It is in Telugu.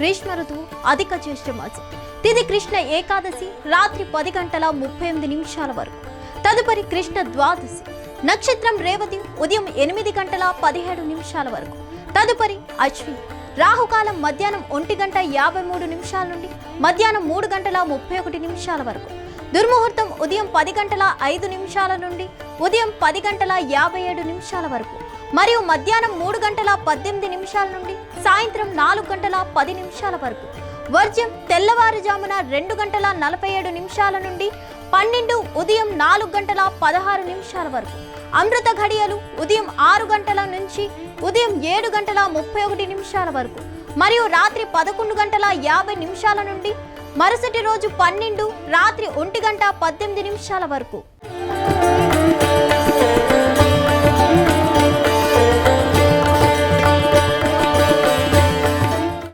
గ్రీష్మ ఋతువు అధిక జ్యేష్ఠ మాసం. తిది కృష్ణ ఏకాదశి రాత్రి 10:38 వరకు. తదుపరి కృష్ణ ద్వాదశి. నక్షత్రం రేవతి ఉదయం 8:17 వరకు. తదుపరి అశ్విని. రాహుకాలం మధ్యాహ్నం 1:53 నుండి మధ్యాహ్నం 3:31 వరకు. దుర్ముహూర్తం ఉదయం 10:05 నుండి ఉదయం 10:57 వరకు మరియు మధ్యాహ్నం 3:18 నుండి సాయంత్రం 4:10 వరకు. వర్జ్యం తెల్లవారుజామున 2:47 నుండి 12 ఉదయం 4:16 వరకు. అమృత ఘడియలు ఉదయం 6 గంటల నుంచి ఉదయం 7:31 వరకు మరియు రాత్రి 11:50 నుండి మరుసటి రోజు 12 రాత్రి 1:18 వరకు.